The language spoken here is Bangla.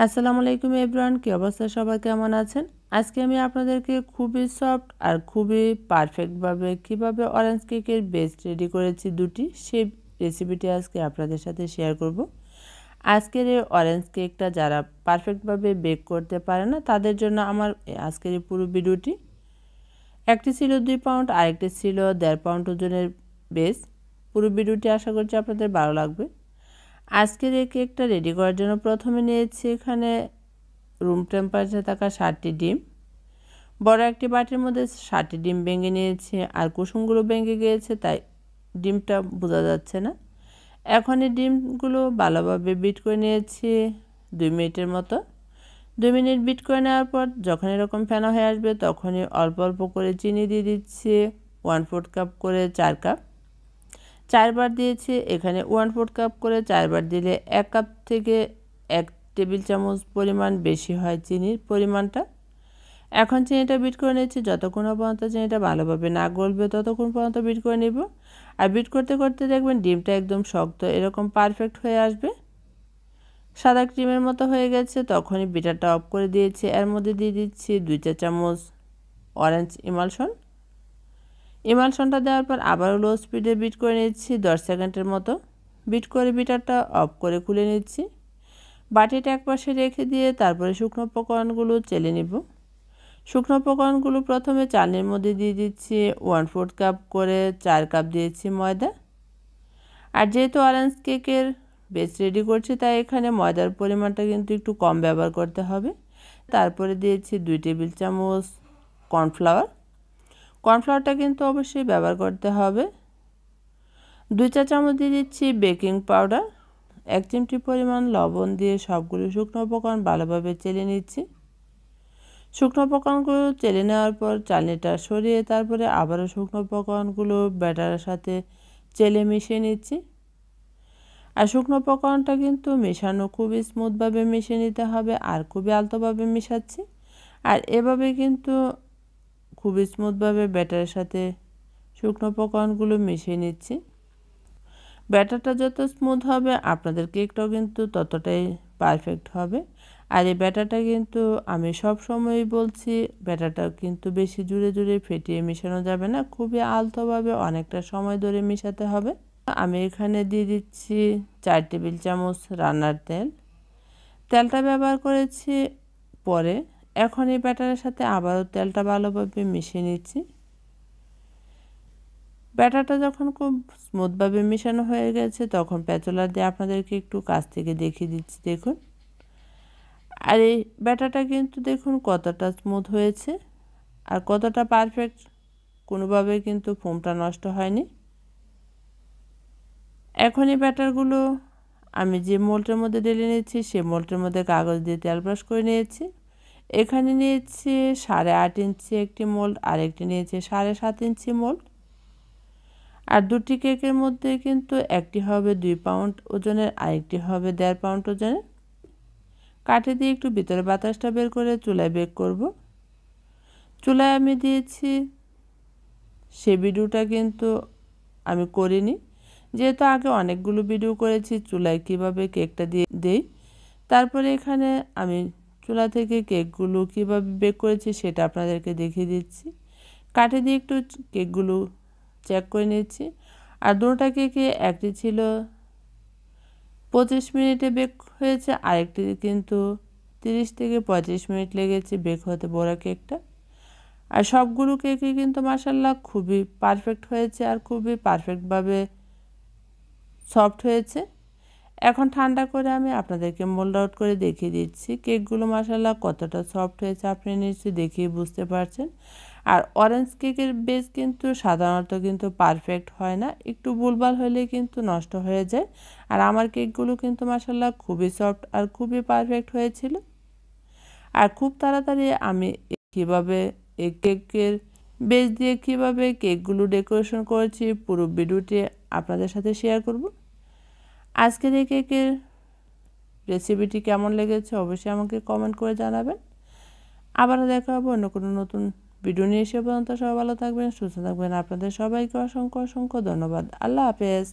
আসসালামু আলাইকুম এভরিওয়ান, কি অবস্থা? সবাই কেমন আছেন? আজকে আমি আপনাদেরকে খুবই সফট আর খুবই পারফেক্টভাবে কিভাবে অরেঞ্জ কেকের বেস রেডি করেছি দুটি, সেই রেসিপিটি আজকে আপনাদের সাথে শেয়ার করব। আজকের এই অরেঞ্জ কেকটা যারা পারফেক্টভাবে বেক করতে পারে না তাদের জন্য আমার আজকের এই পুরো ভিডিওটি। একটি ছিল 2 পাউন্ড, আরেকটি ছিল 1.5 পাউন্ড ওজনের বেস। পুরো ভিডিওটি আশা করছি আপনাদের ভালো লাগবে। আজকের এই কেকটা রেডি করার জন্য প্রথমে নিয়েছি এখানে রুম টেম্পারেচারে থাকা 7টি ডিম। বড় একটি বাটির মধ্যে 7টি ডিম ভেঙে নিয়েছি, আর কুসুমগুলো ভেঙে গিয়েছে তাই ডিমটা বোঝা যাচ্ছে না। এখন এই ডিমগুলো ভালোভাবে বিট করে নিয়েছি 2 মিনিটের মতো। 2 মিনিট বিট করে নেওয়ার পর যখন এরকম ফেনা হয়ে আসবে তখনই অল্প অল্প করে চিনি দিয়ে দিচ্ছি 1/4 কাপ করে 4 কাপ। 4 বার দিয়েছি, এখানে 1/4 কাপ করে 4 বার দিলে 1 কাপ থেকে 1 টেবিল চামচ পরিমাণ বেশি হয় চিনির পরিমাণটা। এখন চিনিটা বিট করে নিচ্ছি, যতক্ষণ পর্যন্ত চিনিটা ভালোভাবে না গলবে ততক্ষণ পর্যন্ত বিট করে নেব। আর বিট করতে করতে দেখবেন ডিমটা একদম শক্ত এরকম পারফেক্ট হয়ে আসবে, সাদা ক্রিমের মতো হয়ে গেছে। তখনই বিটারটা অফ করে দিয়েছি। এর মধ্যে দিয়ে দিচ্ছি 2 চা চামচ অরেঞ্জ ইমালশনটা দেওয়ার পর আবারও লো স্পিডে বিট করে নিচ্ছি 10 সেকেন্ডের মতো। বিট করে বিটারটা অফ করে খুলে নিচ্ছি। বাটিটা একপাশে রেখে দিয়ে তারপরে শুকনো উপকরণগুলো চেলে নিব। শুকনো উপকরণগুলো প্রথমে চালনির মধ্যে দিয়ে দিচ্ছি 1/4 কাপ করে 4 কাপ দিয়েছি ময়দা। আর যেহেতু অরেঞ্জ কেকের বেস রেডি করছি তাই এখানে ময়দার পরিমাণটা কিন্তু একটু কম ব্যবহার করতে হবে। তারপরে দিয়েছি 2 টেবিল চামচ কর্নফ্লাওয়ারটা কিন্তু অবশ্যই ব্যবহার করতে হবে। 2 চা চামচ দিয়ে দিচ্ছি বেকিং পাউডার। 1 চিমটি পরিমাণ লবণ দিয়ে সবগুলো শুকনো উপকরণ ভালোভাবে চেলে নিচ্ছি। শুকনো উপকরণগুলো চেলে নেওয়ার পর চালনিটা সরিয়ে তারপরে আবারও শুকনো উপকরণগুলো ব্যাটারের সাথে চেলে মিশিয়ে নিচ্ছি। আর শুকনো উপকরণটা কিন্তু মেশানো খুবই স্মুথভাবে মিশিয়ে নিতে হবে, আর খুবই আলতোভাবে মেশাচ্ছি। আর এভাবে কিন্তু খুবই স্মুথভাবে ব্যাটারের সাথে শুকনো উপকরণগুলো মিশিয়ে নিচ্ছি। ব্যাটারটা যত স্মুথ হবে আপনাদের কেকটাও কিন্তু ততটাই পারফেক্ট হবে। আর এই ব্যাটারটা কিন্তু আমি সব সময়ই বলছি, ব্যাটারটা কিন্তু বেশি জুড়ে জুড়ে ফেটিয়ে মেশানো যাবে না, খুবই আলতোভাবে অনেকটা সময় ধরে মেশাতে হবে। আমি এখানে দিয়ে দিচ্ছি 4 টেবিল চামচ রান্নার তেলটা ব্যবহার করেছি পরে। এখন এই ব্যাটারের সাথে আবারও তেলটা ভালোভাবে মিশিয়ে নিচ্ছি। ব্যাটারটা যখন খুব স্মুথভাবে মেশানো হয়ে গেছে তখন প্যাচুলার দিয়ে আপনাদেরকে একটু কাছ থেকে দেখিয়ে দিচ্ছি, দেখুন। আর এই ব্যাটারটা কিন্তু দেখুন কতটা স্মুথ হয়েছে আর কতটা পারফেক্ট, কোনোভাবে কিন্তু ফোমটা নষ্ট হয়নি। এখন এই ব্যাটারগুলো আমি যে মোল্ডের মধ্যে ঢেলে নিয়েছি সেই মোল্ডের মধ্যে কাগজ দিয়ে তেল ব্রাশ করে নিয়েছি। এখানে নিয়েছি 8.5 ইঞ্চি একটি মোল্ড, আর একটি নিয়েছি 7.5 ইঞ্চি মোল্ড। আর দুটি কেকের মধ্যে কিন্তু একটি হবে 2 পাউন্ড ওজনের, আরেকটি হবে 1.5 পাউন্ড ওজনের। কাঠি দিয়ে একটু ভিতরে বাতাসটা বের করে চুলায় বেক করব। চুলায় আমি দিয়েছি, সে ভিডিওটা কিন্তু আমি করিনি, যেহেতু আগে অনেকগুলো ভিডিও করেছি চুলায় কিভাবে কেকটা দিয়ে দেই। তারপরে এখানে আমি চুলা থেকে কেকগুলো কিভাবে বেক করেছি সেটা আপনাদেরকে দেখিয়ে দিচ্ছি। কাঠি দিয়ে একটু কেকগুলো চেক করে নিচ্ছি। আর দুটো কেকে একটি ছিল 25 মিনিটে বেক হয়েছে, আরেকটি কিন্তু 30 থেকে 35 মিনিট লেগেছে বেক হতে বড় কেকটা। আর সবগুলো কেকই কিন্তু মাশাআল্লাহ খুবই পারফেক্ট হয়েছে আর খুবই পারফেক্টভাবে সফট হয়েছে। এখন ঠান্ডা করে আমি আপনাদেরকে মোল্ড আউট করে দেখিয়ে দিচ্ছি কেকগুলো মাশাআল্লাহ কতটা সফট হয়েছে, আপনি নিশ্চয়ই দেখিয়ে বুঝতে পারছেন। আর অরেঞ্জ কেকের বেস কিন্তু সাধারণত কিন্তু পারফেক্ট হয় না, একটু ভুলভাল হলে কিন্তু নষ্ট হয়ে যায়। আর আমার কেকগুলো কিন্তু মাশাআল্লাহ খুবই সফট আর খুবই পারফেক্ট হয়েছিল। আর খুব তাড়াতাড়ি আমি কীভাবে এই কেকের বেস দিয়ে কীভাবে কেকগুলো ডেকোরেশন করেছি পুরো ভিডিওটি আপনাদের সাথে শেয়ার করব। আজকের এই কেকের রেসিপিটি কেমন লেগেছে অবশ্যই আমাকে কমেন্ট করে জানাবেন। আবারও দেখা হবে অন্য কোনো নতুন ভিডিও নিয়ে। সে পর্যন্ত সবাই ভালো থাকবেন, সুস্থ থাকবেন। আপনাদের সবাইকে অসংখ্য অসংখ্য ধন্যবাদ। আল্লাহ হাফেজ।